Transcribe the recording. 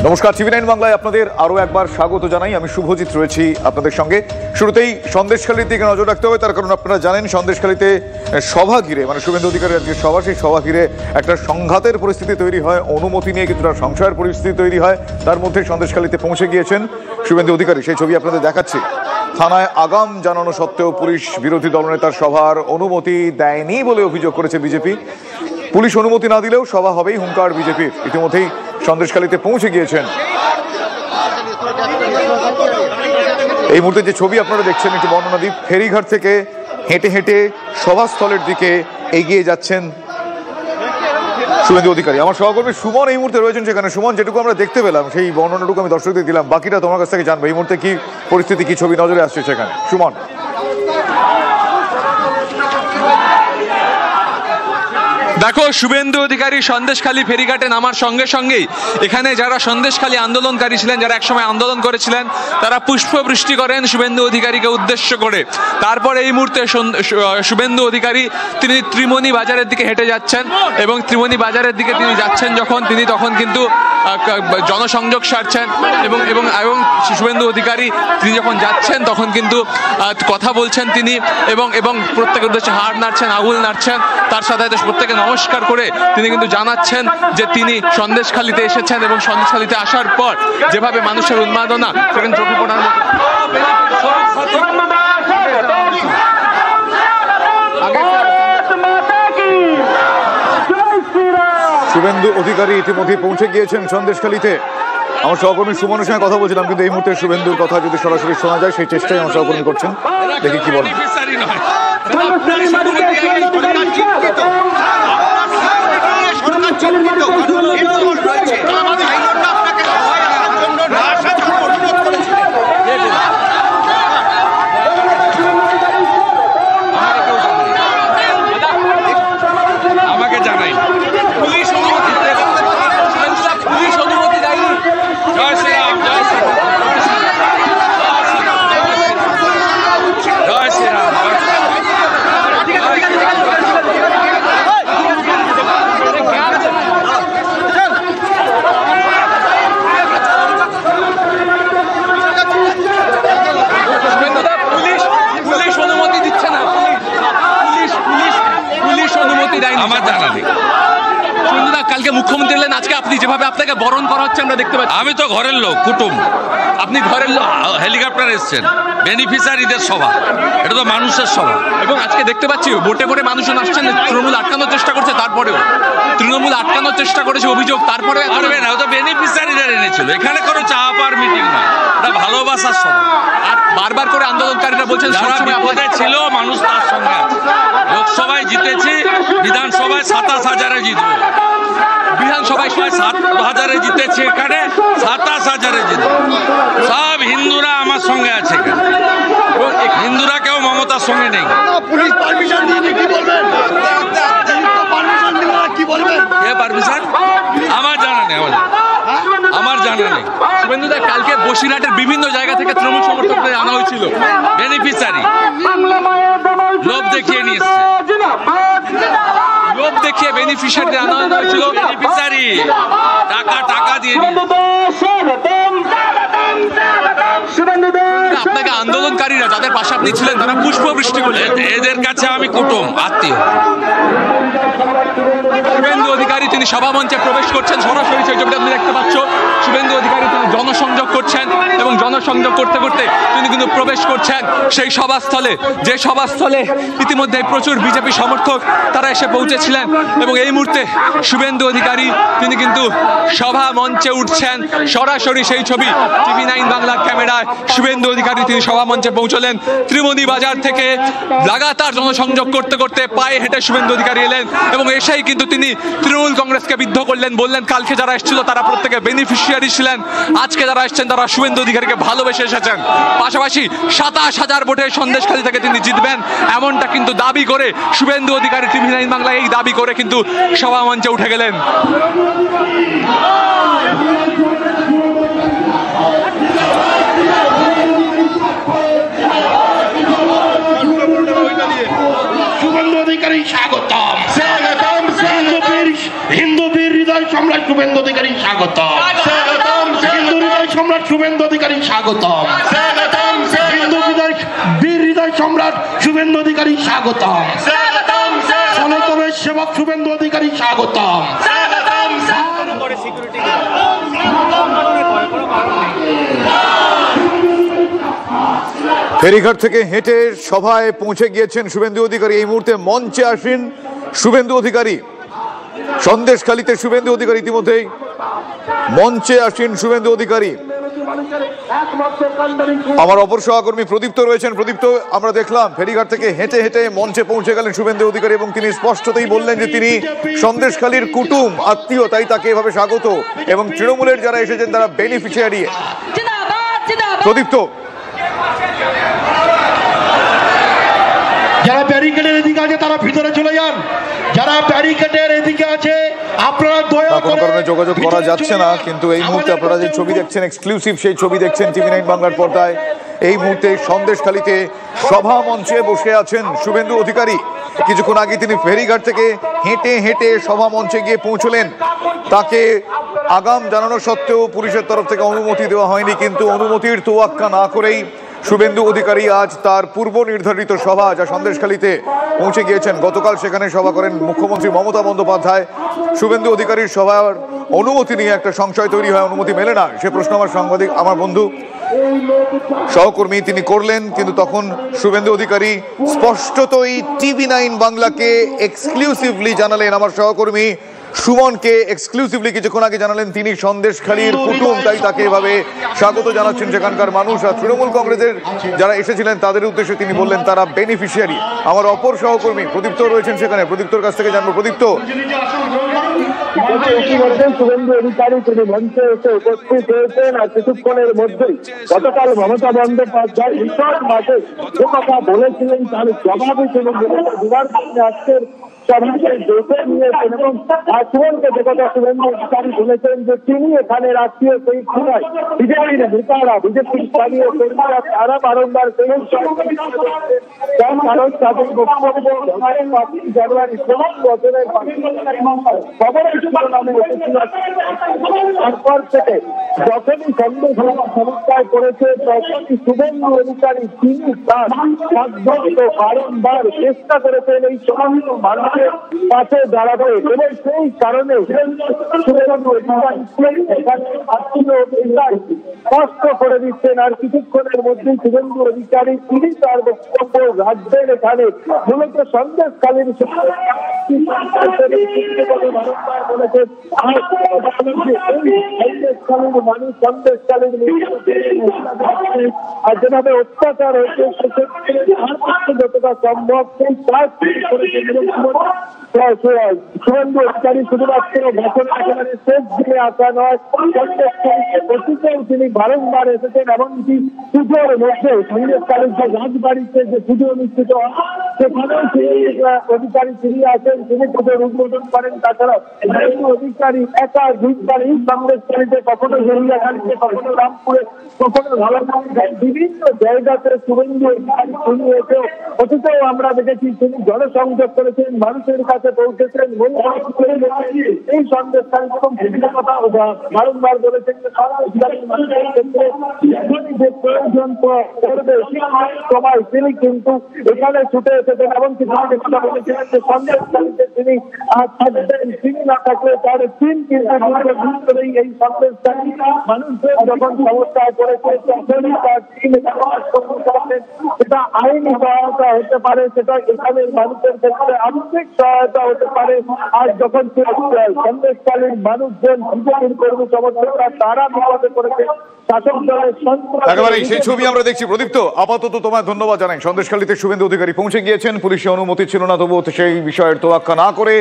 নমস্কার, টিভি9 বাংলায় আপনাদের আরো একবার স্বাগত জানাই। আমি শুভজিৎ রয়েছি আপনাদের সঙ্গে। শুরুতেই সন্দেশখালীর দিকে নজর রাখতে হবে, তার কারণ আপনারা জানেন সন্দেশখালীতে সভা ঘিরে, মানে শুভেন্দু অধিকারীর আজকে সভা, সেই সভা ঘিরে একটা সংঘাতের পরিস্থিতি তৈরি হয়, অনুমতি নিয়ে কিছুটা সংশয়ের পরিস্থিতি তৈরি হয়। তার মধ্যে সন্দেশখালীতে পৌঁছে গিয়েছেন শুভেন্দু অধিকারী, সেই ছবি আপনাদের দেখাচ্ছি। থানায় আগাম জানানো সত্ত্বেও পুলিশ বিরোধী দলনেতার সভার অনুমতি দেয়নি বলে অভিযোগ করেছে বিজেপি। পুলিশ অনুমতি না দিলেও সভা হবেই হুঙ্কার বিজেপির। ইতিমধ্যেই সন্দেশখালীতে পৌঁছে গিয়েছেন। এই মুহূর্তে যে ছবি আপনারা দেখছেন, একটু বর্ণনা দিই। ফেরিঘাট থেকে হেঁটে হেঁটে সভাস্থলের দিকে এগিয়ে যাচ্ছেন শুভেন্দু অধিকারী। আমার সহকর্মী সুমন এই মুহূর্তে রয়েছেন সেখানে। সুমন, যেটুকু আমরা দেখতে পেলাম সেই বর্ণনাটুকু আমি দর্শকদের দিলাম, বাকিটা তোমার কাছ থেকে জানবো। এই মুহূর্তে কি পরিস্থিতি, কি ছবি নজরে আসছে সেখানে, সুমন? দেখো, শুভেন্দু অধিকারী সন্দেশখালী ফেরিঘাটে নামার সঙ্গে সঙ্গেই এখানে যারা সন্দেশখালী আন্দোলনকারী ছিলেন, যারা একসময় আন্দোলন করেছিলেন, তারা পুষ্পবৃষ্টি করেন শুভেন্দু অধিকারীকে উদ্দেশ্য করে। তারপর এই মুহূর্তে শুভেন্দু অধিকারী তিনি ত্রিমণি বাজারের দিকে হেঁটে যাচ্ছেন, এবং ত্রিমণি বাজারের দিকে তিনি যাচ্ছেন যখন, তিনি তখন কিন্তু জনসংযোগ সারছেন, এবং এবং এবং শুভেন্দু অধিকারী তিনি যখন যাচ্ছেন তখন কিন্তু কথা বলছেন তিনি, এবং এবং প্রত্যেকের উদ্দেশ্যে হার নাড়ছেন, আঙুল নাড়ছেন, তার সাথে প্রত্যেকে নমস্কার করে তিনি কিন্তু জানাচ্ছেন যে তিনি সন্দেশখালীতে এসেছেন, এবং সন্দেশখালীতে আসার পর যেভাবে মানুষের উন্মাদনা সেখানে চোখে পড়ার মতো। শুভেন্দু অধিকারী ইতিমধ্যে পৌঁছে গিয়েছেন সন্দেশখালীতে। আমার সহকর্মী সুমনের সঙ্গে কথা বলছিলাম, কিন্তু এই মুহূর্তে শুভেন্দুর কথা যদি সরাসরি শোনা যায় সেই চেষ্টাই আমার সহকর্মী করছেন। দেখি কি বলেন। আমাকে জানাই পুলিশ অনুমতি দেয়নি। জয় শ্রীরাম, জয় শ্রীরাম, জয় শ্রীরাম। পুলিশ অনুমতি দিচ্ছে না, পুলিশ অনুমতি দেয়নি আমার জানা নেই। সুন্দর, কালকে মুখ্যমন্ত্রী এলেন, আজকে আপনি যেভাবে আপনাকে বরণ করা হচ্ছে আমরা দেখতে পাচ্ছি। আমি তো ঘরের লোক, কুটুম। আপনি ঘরের লোক, হেলিকপ্টার এসছেন, বেনিফিশিয়ারিদের সভা, এটা তো মানুষের সভা। এবং আজকে দেখতে পাচ্ছি বোটে করে মানুষজন আসছেন, তৃণমূল আটকানোর চেষ্টা করছে, তারপরেও তৃণমূল আটকানোর চেষ্টা করেছে অভিযোগ, তারপরে পারবে না, ওটা বেনিফিশিয়ারিরা এনেছিল। এখানে কোনো চাওয়া পাওয়ার মিটিং না, এটা ভালোবাসার সভা। আর বারবার করে আন্দোলনকারীরা বলছেন যারা বিপদে ছিল মানুষ তার সঙ্গে আছে। লোকসভায় জিতেছি, বিধানসভায় 27,000-এ জিতবো। বিধানসভায় 7,000-এ জিতেছি, এখানে 27,000-এ জিতবো। সব হিন্দুরা আমার সঙ্গে আছে এখানে, হিন্দুরা কেউ মমতার সঙ্গে নেই। পুলিশ পারমিশন দিয়েছে, কি বলবেন? কি বলবেন? কে পারমিশন? আমার জানা নেই, আমার জানা নেই। শুভেন্দুদা, কালকে বসিরহাটের বিভিন্ন জায়গা থেকে তৃণমূল সমর্থকদের আনা হয়েছিল, বেনিফিশিয়ারি লোভ দেখিয়ে নিয়ে এসছে, লোভ দেখিয়ে বেনিফিশিয়ারিদের আনা হয়েছিল। বেনিফিশিয়ারি টাকা দিয়ে আপনাকে আন্দোলনকারীরা যাদের পাশে আপনি ছিলেন তারা পুষ্পবৃষ্টি করলেন। এদের কাছে আমি কুটুম, আত্মীয়। শুভেন্দু অধিকারী তিনি সভামঞ্চে প্রবেশ করছেন, সরাসরি সেই ছবিটা আপনি দেখতে পাচ্ছ। শুভেন্দু অধিকারী তিনি জনসংযোগ করছেন, এবং জনসংযোগ করতে করতে তিনি কিন্তু প্রবেশ করছেন সেই সভাস্থলে, যে সভাস্থলে ইতিমধ্যে প্রচুর বিজেপি সমর্থক তারা এসে পৌঁছেছিলেন। এবং এই মুহূর্তে শুভেন্দু অধিকারী তিনি কিন্তু সভা মঞ্চে উঠছেন, সরাসরি সেই ছবি টিভি9 বাংলার ক্যামেরায়। শুভেন্দু অধিকারী তিনি সভা মঞ্চে পৌঁছলেন ত্রিমণি বাজার থেকে। লাগাতার জনসংযোগ করতে করতে পায়ে হেঁটে শুভেন্দু অধিকারী এলেন, এবং এসেই কিন্তু তিনি তৃণমূল কংগ্রেসকে বিদ্ধ করলেন। বললেন কালকে যারা এসেছিল তারা প্রত্যেকে বেনিফিশিয়ারি ছিলেন, আজকে যারা এসেছেন তারা শুভেন্দু অধিকারীকে ভালোবেসে এসেছেন। পাশাপাশি 27,000 ভোটে সন্দেশখালী থেকে তিনি জিতবেন, এমনটা কিন্তু দাবি করে শুভেন্দু অধিকারী টিভি9 বাংলায় এই দাবি করে কিন্তু সভা মঞ্চে উঠে গেলেন। শুভেন্দু অধিকারী স্বাগতম, স্বাগতম, হিন্দু বীর হৃদয় সম্রাট শুভেন্দু অধিকারী স্বাগতম, স্বাগতম, সম্রাট শুভেন্দু অধিকারী স্বাগতম। হিন্দু হৃদয় বীর হৃদয় সম্রাট শুভেন্দু অধিকারী স্বাগতম। সনাতনের সেবক শুভেন্দু অধিকারী স্বাগতম। ফেরিঘাট থেকে হেঁটে সভায় পৌঁছে গিয়েছেন শুভেন্দু অধিকারী। এই মুহূর্তে মঞ্চে আসেন শুভেন্দু অধিকারী। সন্দেশখালীতে শুভেন্দু অধিকারী ইতিমধ্যেই মঞ্চে আসেন শুভেন্দু অধিকারী। আমার অপর সহকর্মী প্রদীপ্ত রয়েছেন। প্রদীপ্ত, আমরা দেখলাম ফেরিঘাট থেকে হেঁটে হেঁটে মঞ্চে পৌঁছে গেলেন শুভেন্দু অধিকারী এবং তিনি স্পষ্টতই বললেন যে তিনি সন্দেশখালীর কুটুম আত্মীয়, তাই তাকে এভাবে স্বাগত এবং তৃণমূলের যারা এসেছেন তারা বেনিফিশিয়ারি। প্রদীপ্ত, যারা ব্যারিকেডের এদিকে আছে তারা ভিতরে চলে যান। যারা ব্যারিকেডের এদিকে আছে আপনারা দয়া কোনো করে কারণে যোগাযোগ করা যাচ্ছে না, কিন্তু এই মুহূর্তে আপনারা যে ছবি দেখছেন এক্সক্লুসিভ সেই ছবি দেখছেন টিভি 9 বাংলার পর্দায়। এই মুহূর্তে সন্দেশখালীতে সভা মঞ্চে বসে আছেন শুভেন্দু অধিকারী। কিছুক্ষণ আগে তিনি ফেরিঘাট থেকে হেঁটে হেঁটে সভা মঞ্চে গিয়ে পৌঁছলেন। তাকে আগাম জানানো সত্ত্বেও পুলিশের তরফ থেকে অনুমতি দেওয়া হয়নি, কিন্তু অনুমতির তোয়াক্কা না করেই শুভেন্দু অধিকারী আজ তার পূর্ব নির্ধারিত সভা যা সন্দেশখালীতে পৌঁছে গিয়েছেন। গতকাল সেখানে সভা করেন মুখ্যমন্ত্রী মমতা বন্দ্যোপাধ্যায়। শুভেন্দু অধিকারীর সভার অনুমতি নিয়ে একটা সংশয় তৈরি হয়, অনুমতি মেলে না, সে প্রশ্ন আমার বন্ধু সহকর্মী তিনি করলেন, কিন্তু তখন শুভেন্দু অধিকারী স্পষ্টতই টিভি 9 বাংলাকে এক্সক্লুসিভলি জানালেন, আমার সহকর্মী সুমনকে এক্সক্লুসিভলি কিছুক্ষণ আগে জানালেন তিনি সন্দেশখালীর কুটুম, তাই তাকে এভাবে স্বাগত জানাচ্ছেন সেখানকার মানুষ। আর তৃণমূল কংগ্রেসের যারা এসেছিলেন তাদের উদ্দেশ্যে তিনি বললেন তারা বেনিফিশিয়ারি। আমার অপর সহকর্মী প্রদীপ্ত রয়েছেন সেখানে, প্রদীপ্তর কাছ থেকে জানবো। প্রদীপ্ত, শুভেন্দু অধিকারী তিনি মঞ্চে এসে উপস্থিত হয়েছেন আর কিছুক্ষণের মধ্যেই গতকাল মমতা বন্দ্যোপাধ্যায় ভীষণ মাঠে যে কথা বলেছিলেন তার জবাবে তিনি দুবার আজকের সভাকে দেখে নিয়েছেন এবং সুমনকে যে কথা শুভেন্দু অধিকারী বলেছেন যে তিনি এখানে রাষ্ট্রীয় সেই খুনায় বিজেপির নেতারা বিজেপির স্থানীয় কর্মীরা তারা বারংবার সেই যার কারণ তাদের বক্তব্য জানুয়ারি 16 বছরের খবরের শিরোনামে এসেছিল। তারপর থেকে যখনই সমস্যায় পড়েছে তখনই শুভেন্দু অধিকারী তিনি তার সাধ্যমতো বারংবার চেষ্টা করেছেন এই সমস্ত মানুষের পাশে দাঁড়াবে এবং সেই কারণে শুভেন্দু অধিকারী স্পষ্ট করে দিচ্ছেন। আর কিছুক্ষণের মধ্যেই শুভেন্দু অধিকারী তিনি তার বক্তব্য রাখবেন এখানে। মূলত সন্দেশখালীর মানুষ সন্দেশখালীর আর যেভাবে অত্যাচার হয়েছে সেক্ষেত্রে যতটা সম্ভব সেই কাজ করেছেন এবং শুভেন্দু অধিকারী শুধুমাত্র ঘটনা একেবারে শেষ দিকে আসা নয়, অতীতেও তিনি বারংবার এসেছেন। এমনকি পুজোর মধ্যে সন্দেশখালীর যে রাজবাড়িতে যে পুজো অনুষ্ঠিত হয় সেখানেও অধিকারী তিনি আসেন, তিনি পুজোর উদ্বোধন করেন। তাছাড়াও অধিকারী একা দুইবার এই সন্দেশখালীতে কখনো জরিয়াখালীতে কখনো রামপুরে কখনো ভালোভাবে বিভিন্ন জায়গাতে শুভেন্দু অধিকারী তিনি এসেও অতীতেও আমরা দেখেছি তিনি জনসংযোগ করেছেন, মানুষের কাছে পৌঁছেছেন। এই সন্দেশখালী এবং বিভিন্ন কথা বারংবার বলেছেন যে সন্দেশখালীর মানুষের ক্ষেত্রে যখনই যে প্রয়োজন করবে সময় তিনি কিন্তু এখানে ছুটে এসেছেন। এমনকি তিনি কথা বলেছিলেন যে সন্দেশখালীতে তিনি থাকবেন, তিনি না থাকলে তার টিম কিন্তু এই সন্দেশখালী মানুষদের যখন সমস্যায় পড়েছে তখনই তার টিম সেটা আইনি সহায়তা হতে পারে, সেটা এখানের মানুষের ক্ষেত্রে আর্থিক সহায়তা হতে পারে। আর যখন সন্দেশকালীন মানুষজন বিজেপির কর্মী সমর্থকরা তারা বিপদে করেছে শাসক দলের একেবারেই সেই ছবি আমরা দেখছি। প্রদীপ্ত, আপাতত তোমায় ধন্যবাদ জানাই। সন্দেশখালীতে শুভেন্দু অধিকারী পৌঁছে গিয়েছেন, পুলিশের অনুমতি ছিল না, তবুও সেই বিষয়ের তোয়াক্কা না করে